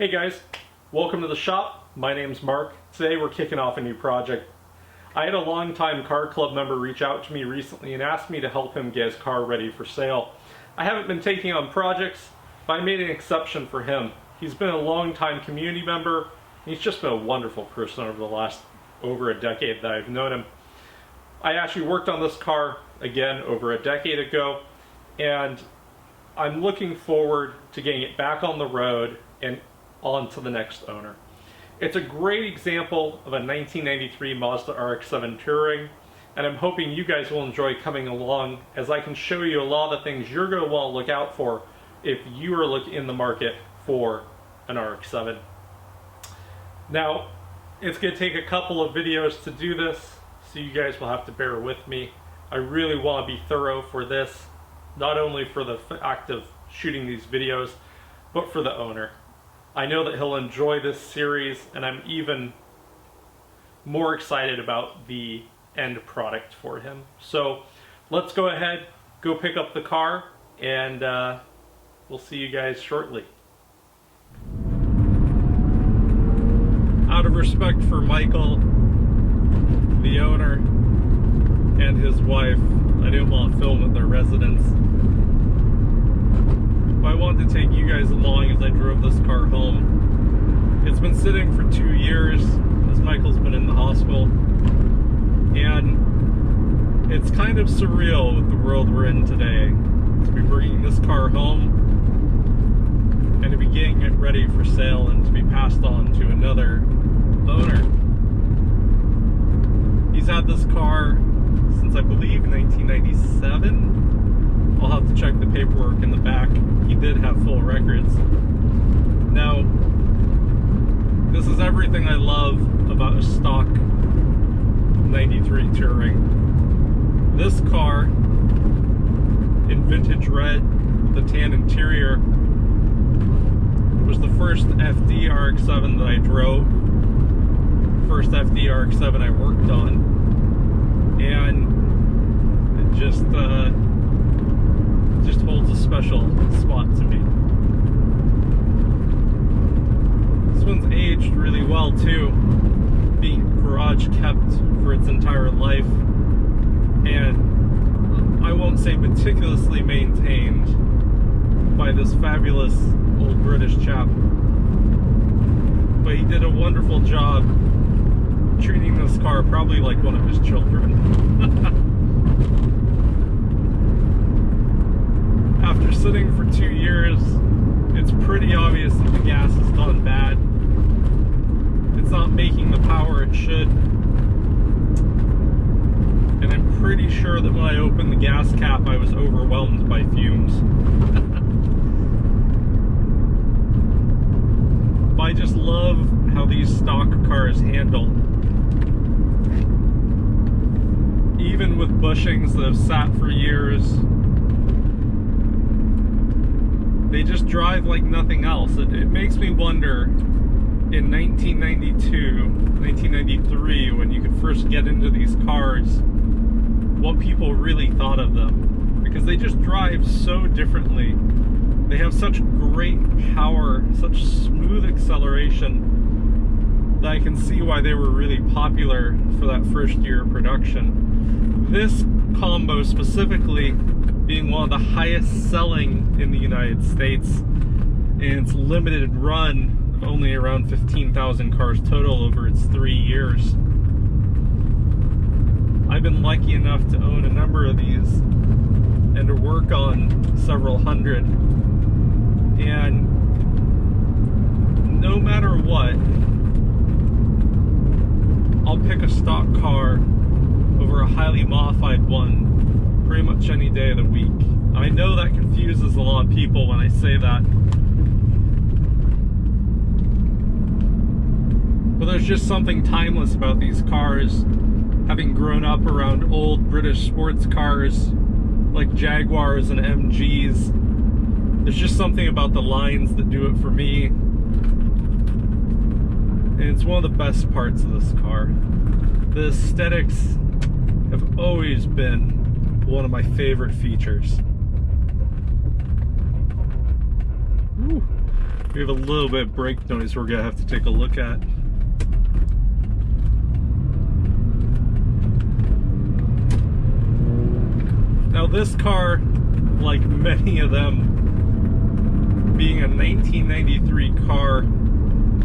Hey guys, welcome to the shop. My name's Mark. Today we're kicking off a new project. I had a longtime car club member reach out to me recently and asked me to help him get his car ready for sale. I haven't been taking on projects, but I made an exception for him. He's been a longtime community member, and he's just been a wonderful person over the last over a decade that I've known him. I actually worked on this car again over a decade ago, and I'm looking forward to getting it back on the road and on to the next owner. It's a great example of a 1993 Mazda Rx-7 Touring, and I'm hoping you guys will enjoy coming along as I can show you a lot of the things you're going to want to look out for if you are in the market for an Rx-7. Now, it's going to take a couple of videos to do this, so you guys will have to bear with me. I really want to be thorough for this, not only for the fact of shooting these videos, but for the owner. I know that he'll enjoy this series, and I'm even more excited about the end product for him. So let's go ahead, go pick up the car, and we'll see you guys shortly. Out of respect for Michael, the owner, and his wife, I didn't want to film at their residence. I wanted to take you guys along as I drove this car home. It's been sitting for 2 years as Michael's been in the hospital, and it's kind of surreal with the world we're in today to be bringing this car home and to be getting it ready for sale and to be passed on to another owner. He's had this car since I believe 1997. I'll have to check the paperwork in the back. He did have full records. Now, this is everything I love about a stock 93 Touring. This car, in vintage red, the tan interior, was the first FD Rx-7 that I drove. First FD Rx-7 I worked on. And it just holds a special spot to me. This one's aged really well too, being garage kept for its entire life, and I won't say meticulously maintained by this fabulous old British chap, but he did a wonderful job treating this car probably like one of his children. After sitting for 2 years, it's pretty obvious that the gas has gone bad. It's not making the power it should. And I'm pretty sure that when I opened the gas cap, I was overwhelmed by fumes. But I just love how these stock cars handle. Even with bushings that have sat for years, they just drive like nothing else. It makes me wonder, in 1992, 1993, when you could first get into these cars, what people really thought of them. Because they just drive so differently. They have such great power, such smooth acceleration, that I can see why they were really popular for that first year of production. This combo specifically being one of the highest selling in the United States, and its limited run of only around 15,000 cars total over its 3 years. I've been lucky enough to own a number of these and to work on several hundred, and no matter what, I'll pick a stock car over a highly modified one pretty much any day of the week. I know that confuses a lot of people when I say that, but there's just something timeless about these cars. Having grown up around old British sports cars like Jaguars and MGs, there's just something about the lines that do it for me, and it's one of the best parts of this car. The aesthetics have always been one of my favorite features. Woo. We have a little bit of brake noise we're gonna have to take a look at. Now this car, like many of them, being a 1993 car,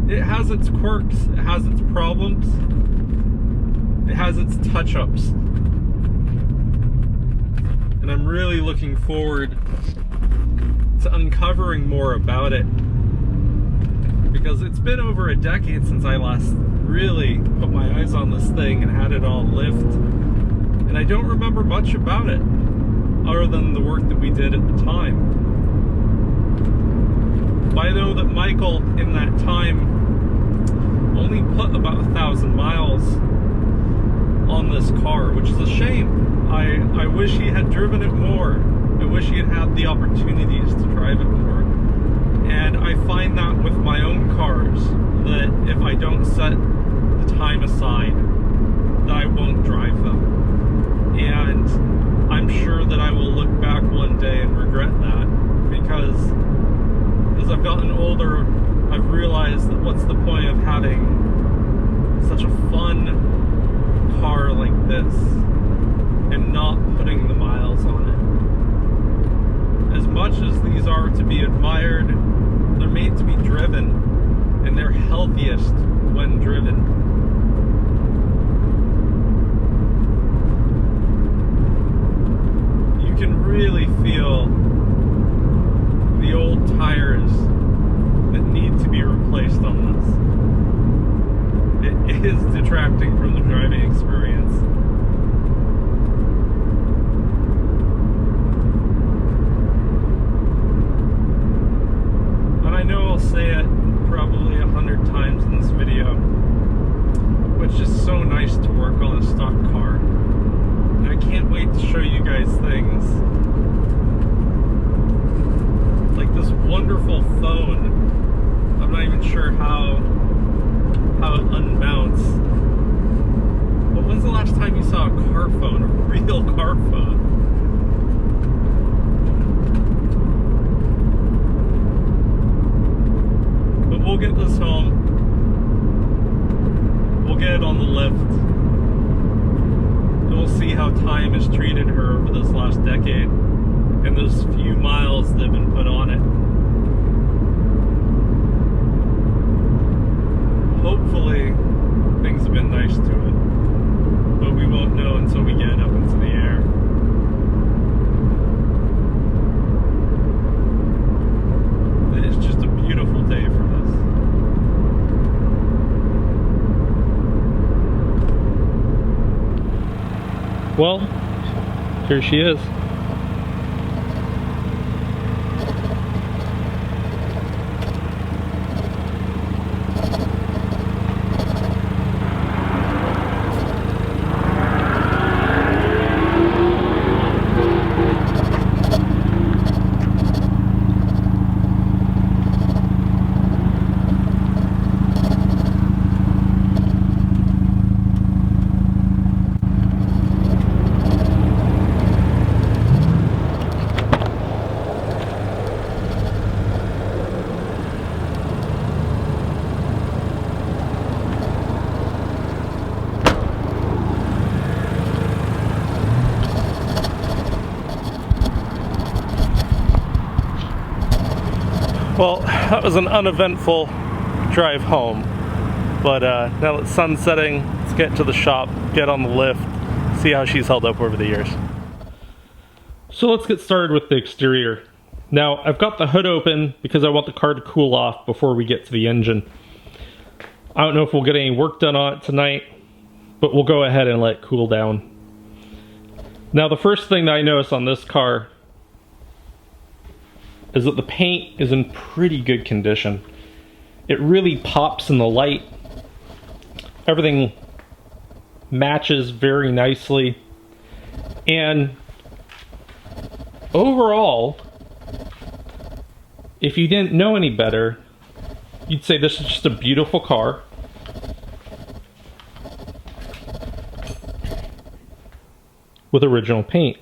it has its quirks, it has its problems, it has its touch-ups. And I'm really looking forward to uncovering more about it, because it's been over a decade since I last really put my eyes on this thing and had it all lift, and I don't remember much about it other than the work that we did at the time. But I know that Michael in that time only put about 1,000 miles on this car, which is a shame. I wish he had driven it more. I wish he had had the opportunities to drive it more. And I find that with my own cars, that if I don't set the time aside, that I won't drive them. And I'm sure that I will look back one day and regret that, because as I've gotten older, I've realized that what's the point of having such a fun car like this and not putting the miles on it. As much as these are to be admired, they're made to be driven, and they're healthiest when driven. You can really feel the old tires that need to be replaced on this. It is detracting from the driving experience. And I know I'll say it probably 100 times in this video, but it's just so nice to work on a stock car. And I can't wait to show you guys things like this wonderful phone. I'm not even sure how it unmounts. But when's the last time you saw a car phone, a real car phone? But we'll get this home. We'll get it on the lift. And we'll see how time has treated her over this last decade and those few miles that have been put on it. Hopefully, things have been nice to it, but we won't know until we get it up into the air. It's just a beautiful day for this. Well, here she is. Well, that was an uneventful drive home, but now that the sun's setting, let's get to the shop, get on the lift, see how she's held up over the years. So let's get started with the exterior. Now, I've got the hood open because I want the car to cool off before we get to the engine. I don't know if we'll get any work done on it tonight, but we'll go ahead and let it cool down. Now, the first thing that I noticed on this car is that the paint is in pretty good condition. It really pops in the light. Everything matches very nicely. And overall, if you didn't know any better, you'd say this is just a beautiful car. With original paint.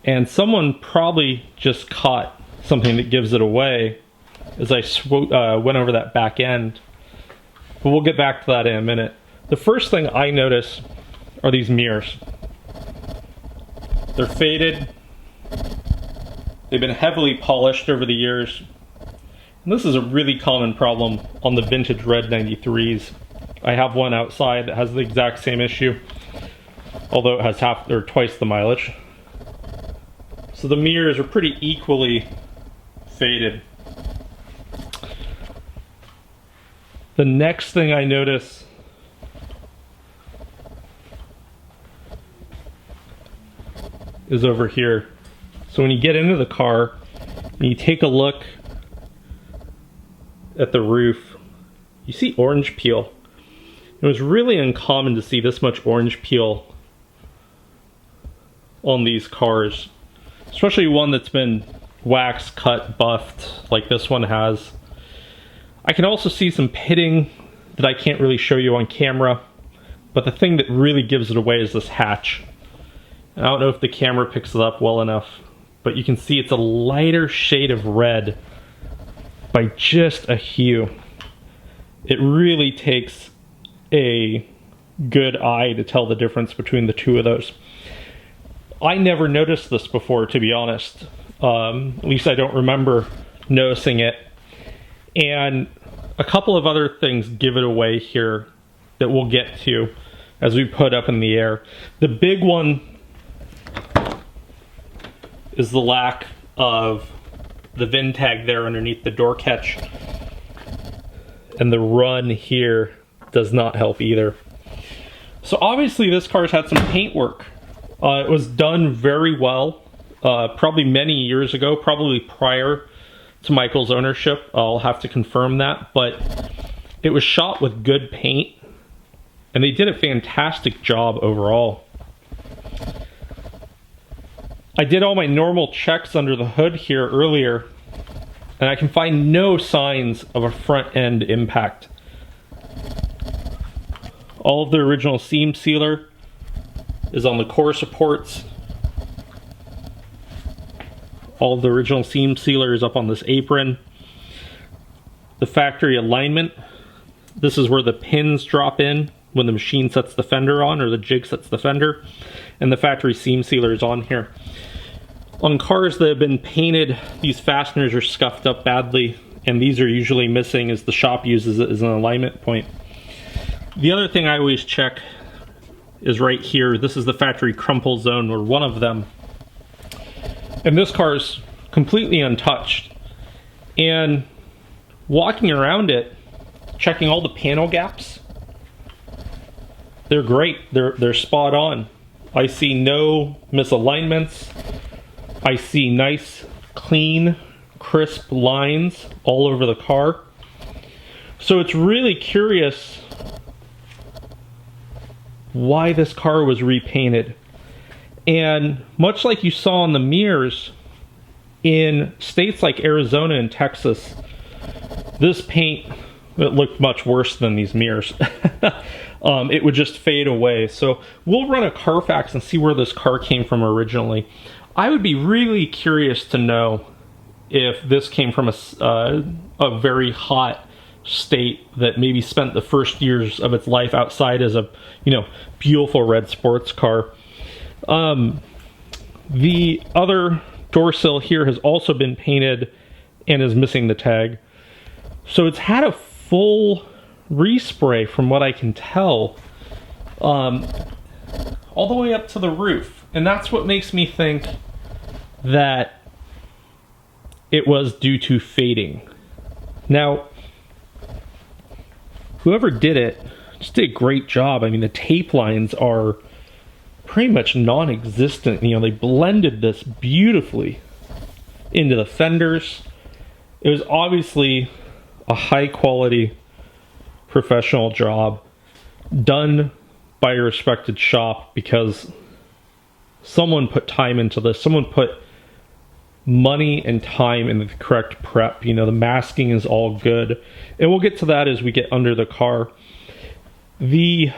And someone probably just caught something that gives it away as I went over that back end. But we'll get back to that in a minute. The first thing I notice are these mirrors. They're faded. They've been heavily polished over the years. And this is a really common problem on the vintage red 93s. I have one outside that has the exact same issue, although it has half or twice the mileage. So the mirrors are pretty equally faded. The next thing I notice is over here. So when you get into the car and you take a look at the roof, you see orange peel. It was really uncommon to see this much orange peel on these cars, especially one that's been waxed, cut, buffed like this one has. I can also see some pitting that I can't really show you on camera, but the thing that really gives it away is this hatch. And I don't know if the camera picks it up well enough, but you can see it's a lighter shade of red by just a hue. It really takes a good eye to tell the difference between the two of those. I never noticed this before, to be honest. At least I don't remember noticing it. And a couple of other things give it away here that we'll get to as we put up in the air. The big one is the lack of the VIN tag there underneath the door catch. And the run here does not help either. So obviously this car's had some paint work. It was done very well, probably many years ago, probably prior to Michael's ownership. I'll have to confirm that, but it was shot with good paint and they did a fantastic job overall. I did all my normal checks under the hood here earlier, and I can find no signs of a front end impact. All of the original seam sealer is on the core supports. All of the original seam sealer is up on this apron. The factory alignment, this is where the pins drop in when the machine sets the fender on, or the jig sets the fender, and the factory seam sealer is on here. On cars that have been painted, these fasteners are scuffed up badly, and these are usually missing as the shop uses it as an alignment point. The other thing I always check is right here. This is the factory Crumple Zone, or one of them. And this car is completely untouched. And walking around it, checking all the panel gaps, they're great. They're spot on. I see no misalignments. I see nice, clean, crisp lines all over the car. So it's really curious why this car was repainted. And much like you saw on the mirrors, in states like Arizona and Texas, this paint, it looked much worse than these mirrors. It would just fade away. So we'll run a Carfax and see where this car came from originally. I would be really curious to know if this came from a very hot state that maybe spent the first years of its life outside as a, beautiful red sports car. The other door sill here has also been painted and is missing the tag. So it's had a full respray from what I can tell, all the way up to the roof. And that's what makes me think that it was due to fading. Now, whoever did it just did a great job. I mean, the tape lines are pretty much non-existent. They blended this beautifully into the fenders. It was obviously a high-quality professional job done by a respected shop, because someone put time into this. Someone put money and time into the correct prep. The masking is all good. And we'll get to that as we get under the car. The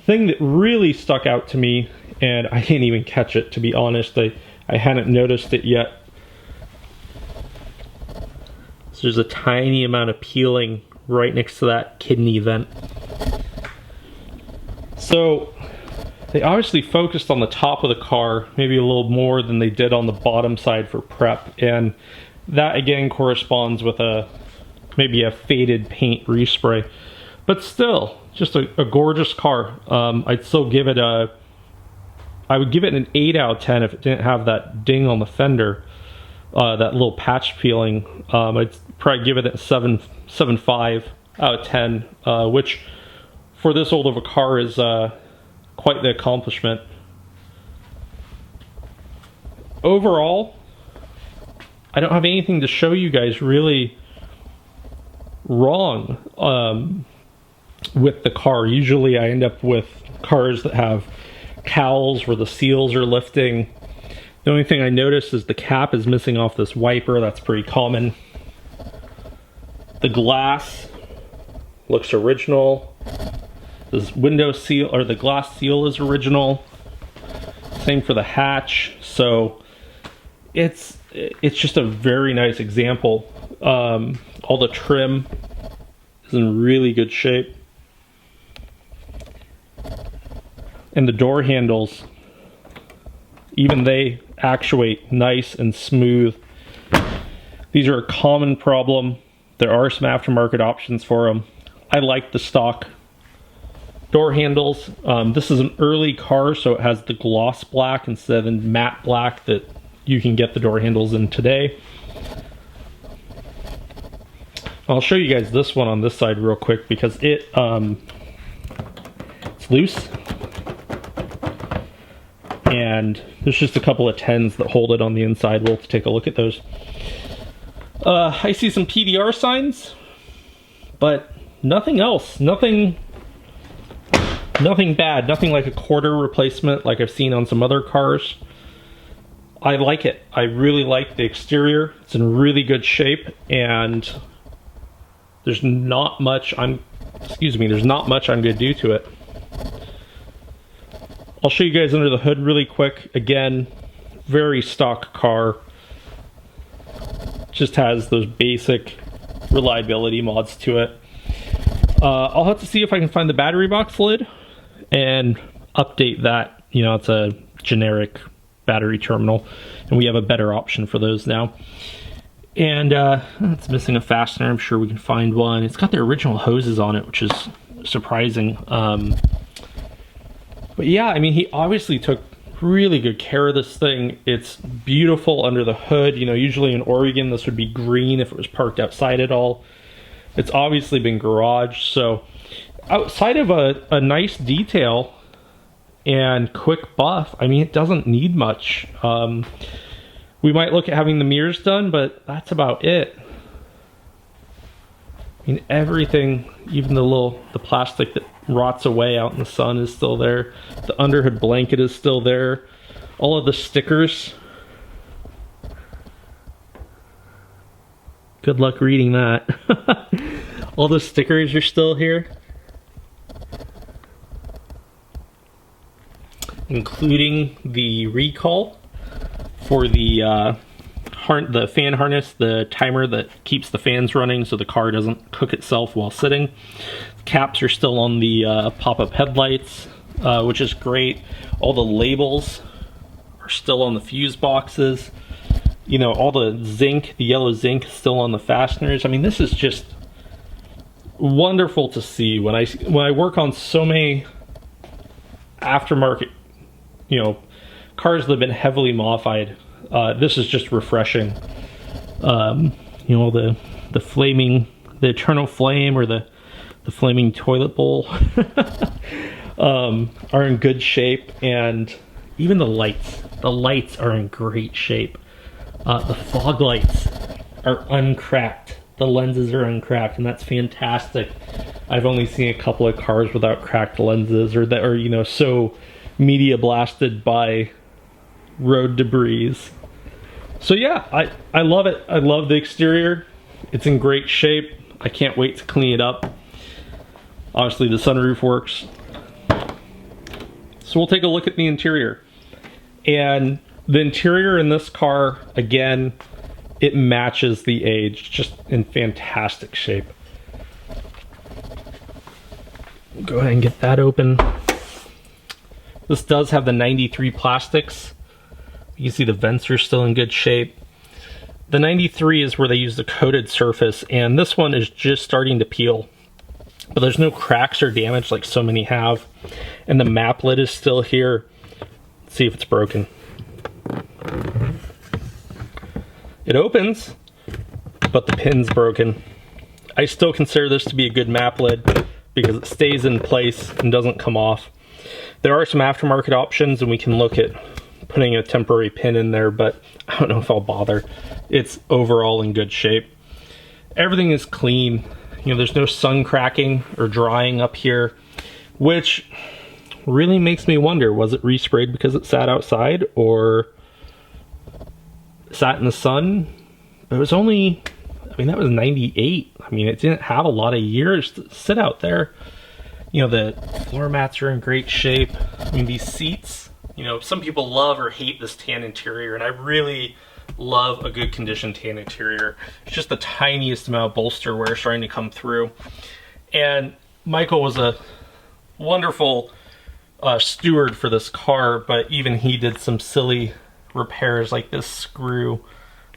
thing that really stuck out to me, and I didn't even catch it, to be honest. I hadn't noticed it yet. So there's a tiny amount of peeling right next to that kidney vent. So they obviously focused on the top of the car maybe a little more than they did on the bottom side for prep, and that again corresponds with maybe a faded paint respray. But still, just a gorgeous car. I'd still give it I would give it an 8 out of 10 if it didn't have that ding on the fender, that little patch peeling. I'd probably give it a 7.5 out of 10, which for this old of a car is quite the accomplishment. Overall, I don't have anything to show you guys really wrong with the car. Usually I end up with cars that have cowls where the seals are lifting. The only thing I noticed is the cap is missing off this wiper. That's pretty common. The glass looks original. This window seal, or the glass seal, is original. Same for the hatch. So it's just a very nice example. All the trim is in really good shape. And the door handles, even they actuate nice and smooth. These are a common problem. There are some aftermarket options for them. I like the stock door handles. This is an early car, so it has the gloss black instead of the matte black that you can get the door handles in today. I'll show you guys this one on this side real quick because it's loose. And there's just a couple of 10s that hold it on the inside. We'll take a look at those. I see some PDR signs, but nothing else. Nothing bad. Nothing like a quarter replacement like I've seen on some other cars. I like it. I really like the exterior. It's in really good shape, and there's not much I'm going to do to it. I'll show you guys under the hood really quick. Again, very stock car. Just has those basic reliability mods to it. I'll have to see if I can find the battery box lid and update that. You know, it's a generic battery terminal, and we have a better option for those now. And it's missing a fastener. I'm sure we can find one. It's got the original hoses on it, which is surprising. But yeah, I mean, he obviously took really good care of this thing. It's beautiful under the hood. You know, usually in Oregon, this would be green if it was parked outside at all. It's obviously been garaged. So outside of a nice detail and quick buff, I mean, it doesn't need much. We might look at having the mirrors done, but that's about it. I mean, everything, even the plastic that rots away out in the sun is still there. The underhood blanket is still there. All of the stickers. Good luck reading that. All the stickers are still here. Including the recall for the fan harness, the timer that keeps the fans running so the car doesn't cook itself while sitting. The caps are still on the pop-up headlights, which is great. All the labels are still on the fuse boxes. You know, all the zinc, the yellow zinc is still on the fasteners. I mean, this is just wonderful to see. When I work on so many aftermarket, you know, cars that have been heavily modified, this is just refreshing. You know, the eternal flame, or the flaming toilet bowl are in good shape, and even the lights are in great shape. The fog lights are uncracked. The lenses are uncracked, and that's fantastic. I've only seen a couple of cars without cracked lenses, or that are, you know, so media blasted by road debris. So yeah, I love it. I love the exterior. It's in great shape. I can't wait to clean it up. Obviously the sunroof works. So we'll take a look at the interior. And the interior in this car, again, it matches the age, just in fantastic shape. Go ahead and get that open. This does have the 93 plastics. You can see the vents are still in good shape. The 93 is where they use the coated surface, and this one is just starting to peel. But there's no cracks or damage like so many have. And the map lid is still here. Let's see if it's broken. It opens, but the pin's broken. I still consider this to be a good map lid because it stays in place and doesn't come off. There are some aftermarket options, and we can look at putting a temporary pin in there, but I don't know if I'll bother. It's overall in good shape. Everything is clean. You know, there's no sun cracking or drying up here, which really makes me wonder, was it resprayed because it sat outside or sat in the sun? It was only, I mean, that was 98. I mean, it didn't have a lot of years to sit out there. You know, the floor mats are in great shape. I mean, these seats, you know, some people love or hate this tan interior, and I really love a good condition tan interior. It's just the tiniest amount of bolster wear starting to come through. And Michael was a wonderful steward for this car, but even he did some silly repairs like this screw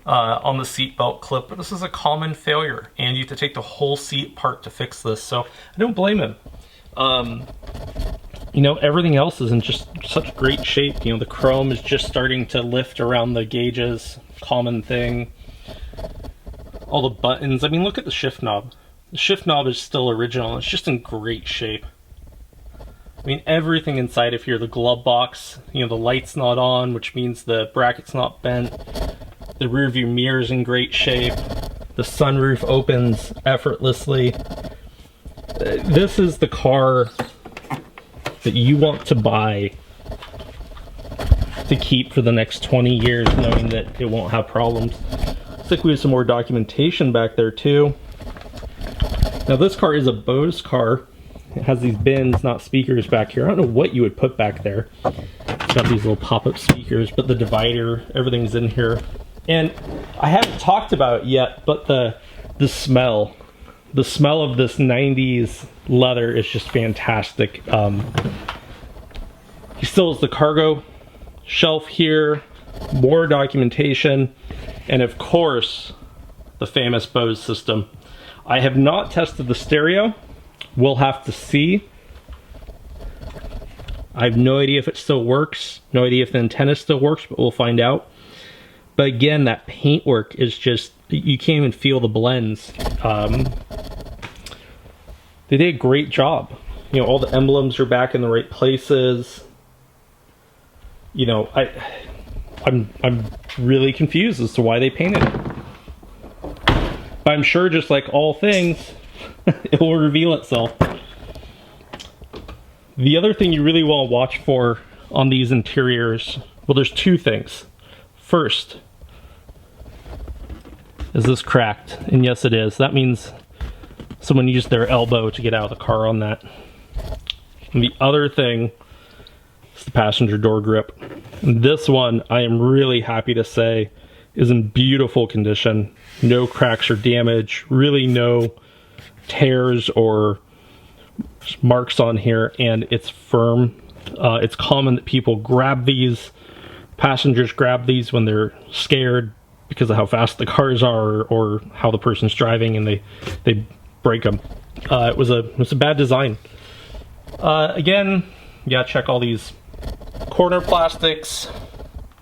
on the seat belt clip. But this is a common failure, and you have to take the whole seat apart to fix this, so I don't blame him. You know, everything else is in just such great shape. You know, the chrome is just starting to lift around the gauges, common thing. All the buttons, I mean, look at the shift knob. The shift knob is still original. It's just in great shape. I mean, everything inside of here, the glove box, you know, the light's not on, which means the bracket's not bent. The rear view mirror's in great shape. The sunroof opens effortlessly. This is the car that you want to buy to keep for the next 20 years, knowing that it won't have problems. Looks like we have some more documentation back there too. Now this car is a Bose car. It has these bins, not speakers back here. I don't know what you would put back there. It's got these little pop-up speakers, but the divider, everything's in here. And I haven't talked about it yet, but the smell. The smell of this 90s leather is just fantastic. He still has the cargo shelf here, more documentation, and of course, the famous Bose system. I have not tested the stereo. We'll have to see. I have no idea if it still works, no idea if the antenna still works, but we'll find out. But again, that paintwork is just, you can't even feel the blends. They did a great job. You know, all the emblems are back in the right places. You know, I'm really confused as to why they painted it. But I'm sure, just like all things, it will reveal itself. The other thing you really want to watch for on these interiors, well, there's two things. First, is this cracked? And yes, it is. That means someone used their elbow to get out of the car on that. And the other thing is the passenger door grip. And this one, I am really happy to say, is in beautiful condition. No cracks or damage, really no tears or marks on here, and it's firm. It's common that people grab these, passengers grab these when they're scared because of how fast the cars are or how the person's driving, and they break them. It was a bad design. Again, yeah, check all these corner plastics.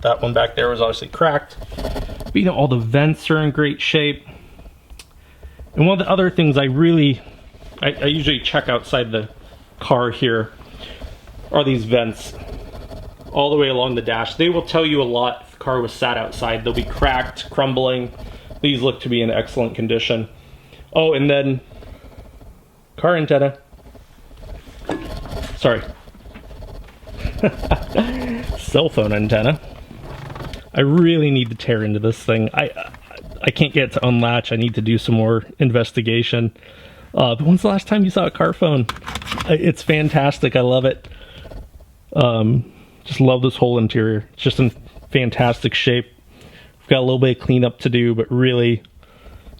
That one back there was obviously cracked. But you know, all the vents are in great shape. And one of the other things I usually check outside the car here are these vents all the way along the dash. They will tell you a lot if the car was sat outside. They'll be cracked, crumbling. These look to be in excellent condition. Oh, and then car antenna. Sorry. Cell phone antenna. I really need to tear into this thing. I can't get it to unlatch. I need to do some more investigation. But when's the last time you saw a car phone? It's fantastic. I love it. Just love this whole interior. It's just in fantastic shape. got a little bit of cleanup to do, but really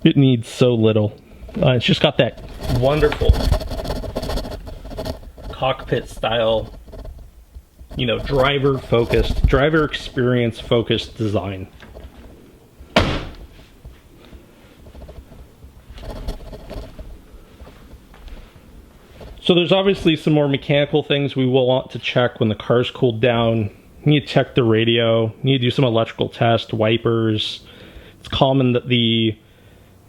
it needs so little. It's just got that wonderful cockpit style, you know, driver focused, driver experience focused design. So there's obviously some more mechanical things we will want to check when the car's cooled down. You need to check the radio, you need to do some electrical tests, wipers. It's common that the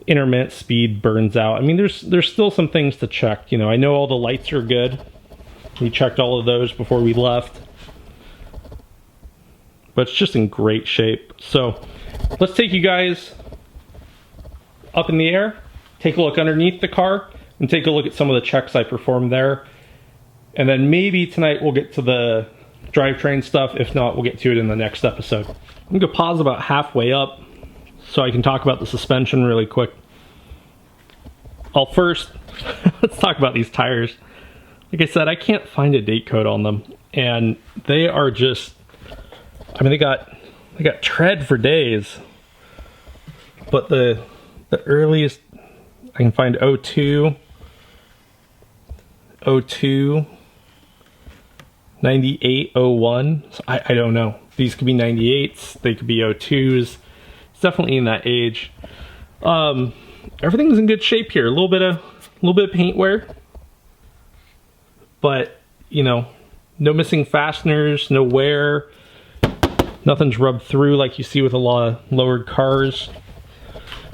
intermittent speed burns out. I mean, there's still some things to check. You know, I know all the lights are good. We checked all of those before we left. But it's just in great shape. So let's take you guys up in the air, take a look underneath the car, and take a look at some of the checks I performed there. And then maybe tonight we'll get to the drivetrain stuff. If not, we'll get to it in the next episode. I'm gonna pause about halfway up so I can talk about the suspension really quick. First, let's talk about these tires. Like I said, I can't find a date code on them, and they are just, I mean, they got tread for days, but the earliest I can find 02, 98, 01. So I don't know. These could be 98s, they could be 02s. It's definitely in that age. Everything's in good shape here. A little bit of paint wear, but you know, no missing fasteners, no wear. Nothing's rubbed through like you see with a lot of lowered cars.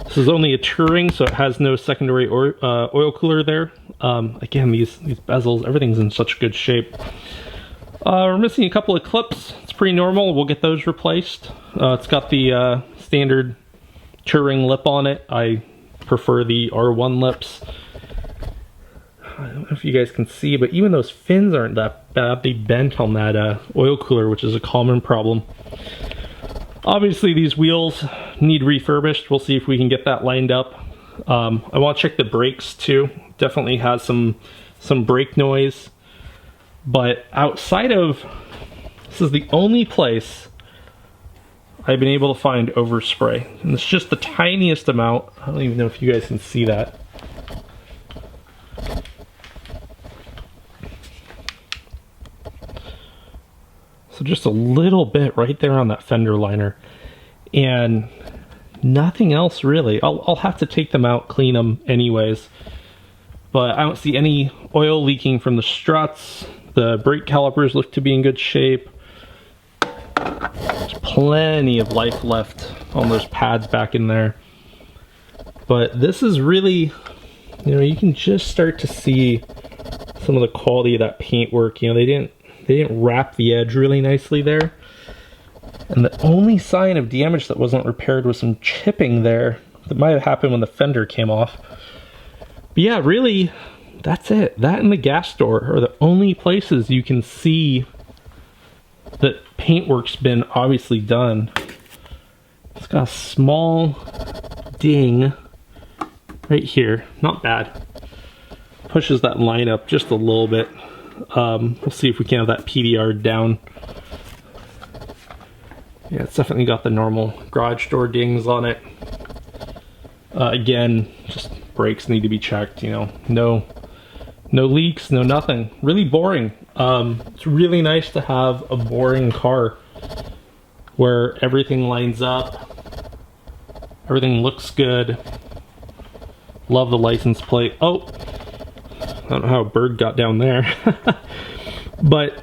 This is only a touring, so it has no secondary oil cooler there. Again, these bezels, everything's in such good shape. We're missing a couple of clips. It's pretty normal. We'll get those replaced. It's got the standard touring lip on it. I prefer the R1 lips. I don't know if you guys can see, but even those fins aren't that bad. They bent on that oil cooler, which is a common problem. Obviously, these wheels need refurbished. We'll see if we can get that lined up. I want to check the brakes too. Definitely has some brake noise. But outside of, this is the only place I've been able to find overspray. And it's just the tiniest amount. I don't even know if you guys can see that. So just a little bit right there on that fender liner. And nothing else really. I'll have to take them out, clean them anyways. But I don't see any oil leaking from the struts. The brake calipers look to be in good shape. There's plenty of life left on those pads back in there. But this is really, you know, you can just start to see some of the quality of that paint work. You know, they didn't wrap the edge really nicely there. And the only sign of damage that wasn't repaired was some chipping there that might have happened when the fender came off. But yeah, really, that's it. That and the gas door are the only places you can see that paintwork's been obviously done. It's got a small ding right here. Not bad. Pushes that line up just a little bit. We'll see if we can have that PDR down. Yeah, it's definitely got the normal garage door dings on it. Again, just brakes need to be checked, you know. No leaks, no nothing. Really boring. It's really nice to have a boring car where everything lines up, everything looks good. Love the license plate. Oh, I don't know how a bird got down there. But,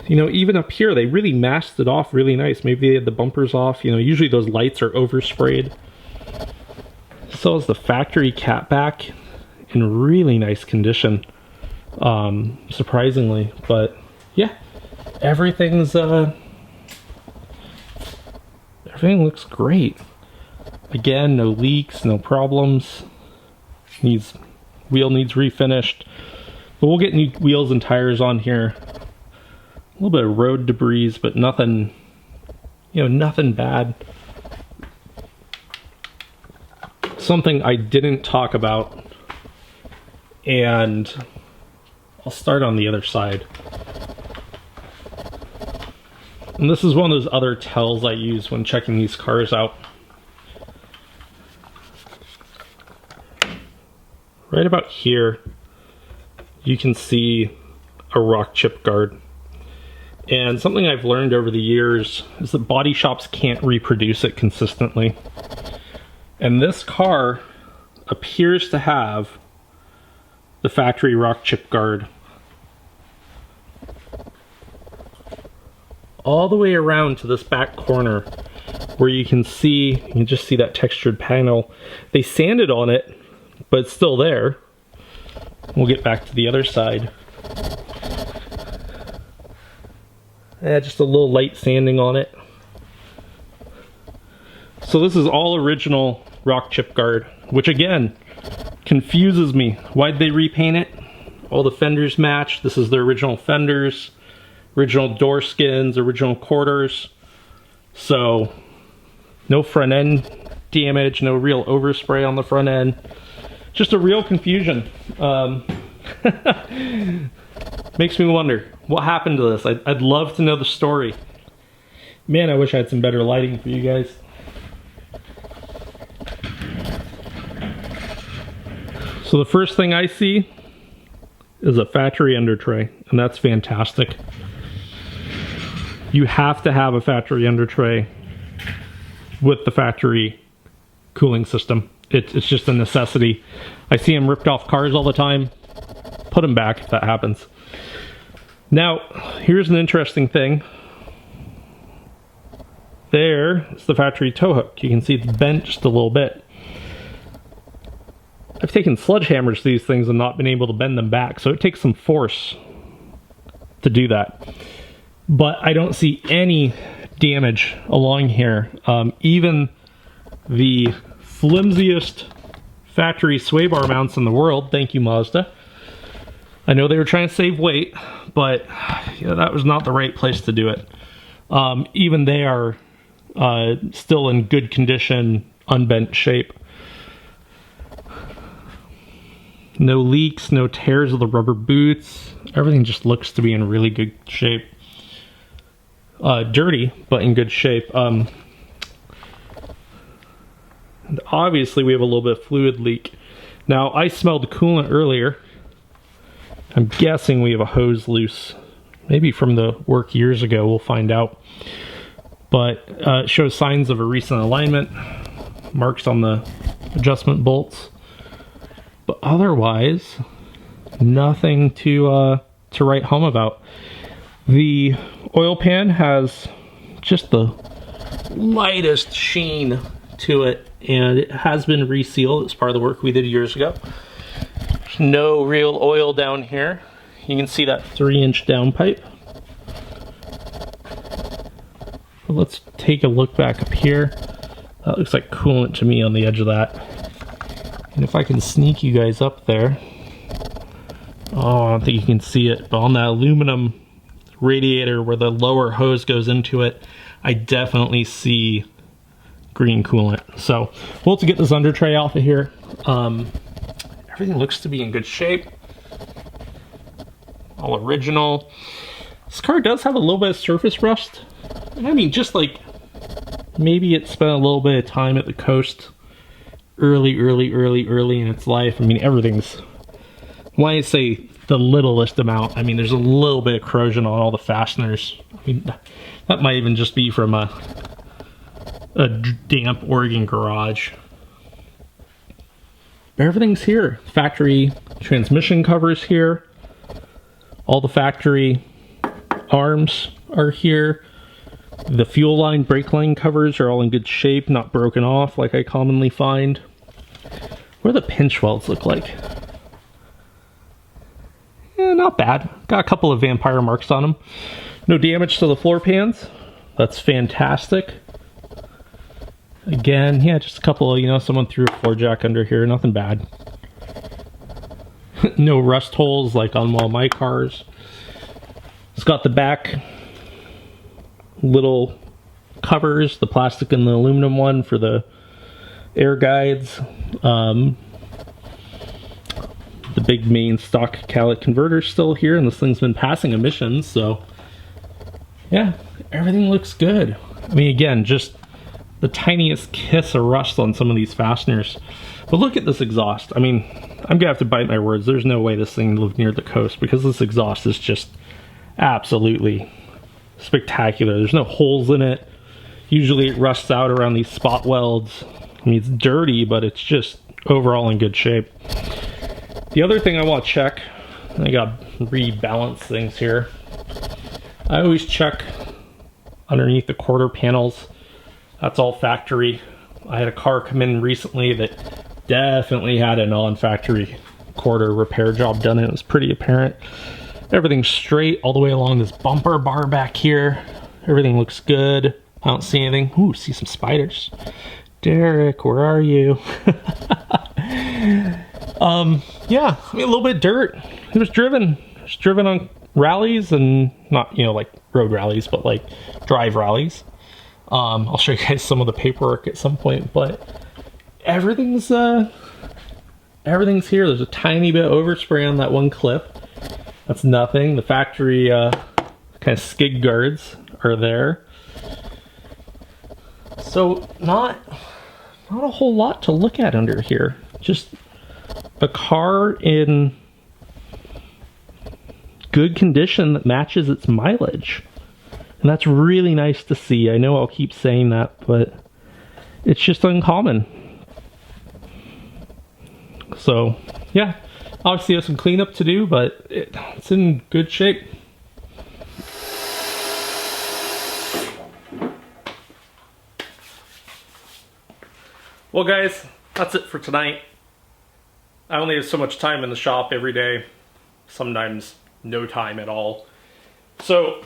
you know, even up here, they really masked it off really nice. Maybe they had the bumpers off. You know, usually those lights are oversprayed. So is the factory catback in really nice condition, surprisingly. But yeah, everything looks great. Again, no leaks, no problems. Wheel needs refinished, but we'll get new wheels and tires on here. A little bit of road debris, but nothing, you know, nothing bad. Something I didn't talk about, and I'll start on the other side. And this is one of those other tells I use when checking these cars out. Right about here, you can see a rock chip guard. And something I've learned over the years is that body shops can't reproduce it consistently. And this car appears to have the factory rock chip guard all the way around to this back corner where you can just see that textured panel. They sanded on it, but it's still there. We'll get back to the other side. Yeah, just a little light sanding on it. So this is all original rock chip guard, which again, confuses me. Why'd they repaint it? All the fenders match. This is the original fenders, original door skins, original quarters. So no front end damage, no real overspray on the front end. Just a real confusion. Makes me wonder, what happened to this? I'd love to know the story. Man, I wish I had some better lighting for you guys. So the first thing I see is a factory under tray, and that's fantastic. You have to have a factory under tray with the factory cooling system. It's just a necessity. I see them ripped off cars all the time. Put them back if that happens. Now, here's an interesting thing. There is the factory tow hook. You can see it's bent just a little bit. I've taken sledgehammers to these things and not been able to bend them back, so it takes some force to do that. But I don't see any damage along here. Even the flimsiest factory sway bar mounts in the world, thank you Mazda. I know they were trying to save weight, but that was not the right place to do it. Even they are still in good condition, unbent shape. No leaks, no tears of the rubber boots. Everything just looks to be in really good shape. Dirty, but in good shape. Obviously we have a little bit of fluid leak. Now I smelled coolant earlier. I'm guessing we have a hose loose. Maybe from the work years ago, we'll find out. But it shows signs of a recent alignment. Marks on the adjustment bolts. But otherwise, nothing to write home about. The oil pan has just the lightest sheen to it, and it has been resealed. It's part of the work we did years ago. There's no real oil down here. You can see that 3-inch downpipe. But let's take a look back up here. That looks like coolant to me on the edge of that. And if I can sneak you guys up there. Oh, I don't think you can see it, but on that aluminum radiator where the lower hose goes into it, I definitely see green coolant. So we'll have to get this under tray off of here. Everything looks to be in good shape. All original. This car does have a little bit of surface rust. I mean, just like maybe it spent a little bit of time at the coast early in its life. I mean, everything's, when I say the littlest amount, I mean, there's a little bit of corrosion on all the fasteners. I mean, that might even just be from a damp Oregon garage. But everything's here. Factory transmission covers here. All the factory arms are here. The fuel line, brake line covers are all in good shape, not broken off like I commonly find. What do the pinch welds look like? Not bad. Got a couple of vampire marks on them. No damage to the floor pans. That's fantastic. Again, yeah, just a couple of, someone threw a floor jack under here. Nothing bad. No rust holes like on all my cars. It's got the back little covers, the plastic and the aluminum one for the air guides. The big main stock catalytic converter is still here, and this thing's been passing emissions, so yeah, everything looks good. I mean, again, just the tiniest kiss of rust on some of these fasteners. But look at this exhaust. I mean, I'm gonna have to bite my words. There's no way this thing lived near the coast, because this exhaust is just absolutely spectacular. There's no holes in it. Usually it rusts out around these spot welds. I mean, it's dirty, but it's just overall in good shape. The other thing I want to check, I got to rebalance things here. I always check underneath the quarter panels. That's all factory. I had a car come in recently that definitely had a non-factory quarter repair job done, and it was pretty apparent. Everything's straight all the way along this bumper bar back here. Everything looks good. I don't see anything. Ooh, see some spiders. Derek, where are you? Yeah, I mean, a little bit of dirt. It was driven. It was driven on rallies, and not, you know, like road rallies, but like drive rallies. I'll show you guys some of the paperwork at some point, but everything's here. There's a tiny bit of overspray on that one clip. That's nothing. The factory kind of skid guards are there. So not a whole lot to look at under here. Just a car in good condition that matches its mileage. And that's really nice to see. I know I'll keep saying that, but it's just uncommon. So, yeah, obviously there's some cleanup to do, but it's in good shape. Well, guys, that's it for tonight. I only have so much time in the shop every day, sometimes no time at all. So,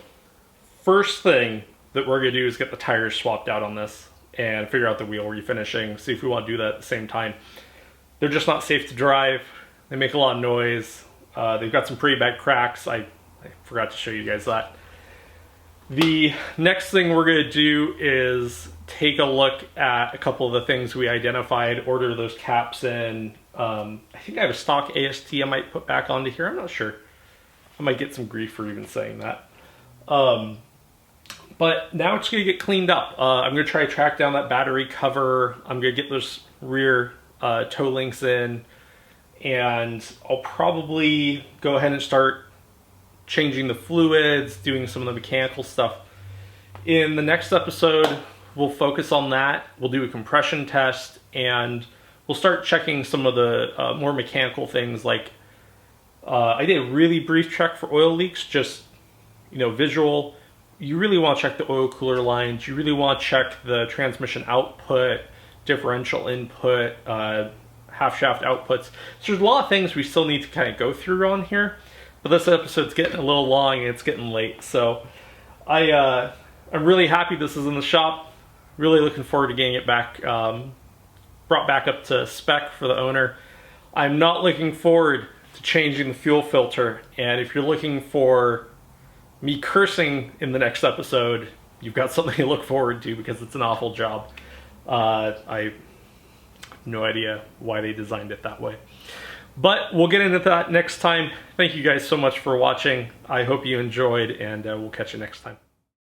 first thing that we're going to do is get the tires swapped out on this and figure out the wheel refinishing, see if we want to do that at the same time. They're just not safe to drive. They make a lot of noise. They've got some pretty bad cracks. I forgot to show you guys that. The next thing we're going to do is take a look at a couple of the things we identified, order those caps in. I think I have a stock AST I might put back onto here. I'm not sure. I might get some grief for even saying that. But now it's going to get cleaned up. I'm going to try to track down that battery cover. I'm going to get those rear toe links in, and I'll probably go ahead and start changing the fluids, doing some of the mechanical stuff. In the next episode, we'll focus on that. We'll do a compression test, and we'll start checking some of the more mechanical things, like I did a really brief check for oil leaks, just, you know, visual. You really want to check the oil cooler lines. You really want to check the transmission output, differential input, half shaft outputs. So there's a lot of things we still need to kind of go through on here, but this episode's getting a little long and it's getting late. So I'm really happy this is in the shop. Really looking forward to getting it back, brought back up to spec for the owner. I'm not looking forward to changing the fuel filter, and if you're looking for me cursing in the next episode, you've got something to look forward to, because it's an awful job. I have no idea why they designed it that way. But we'll get into that next time. Thank you guys so much for watching. I hope you enjoyed, and we'll catch you next time.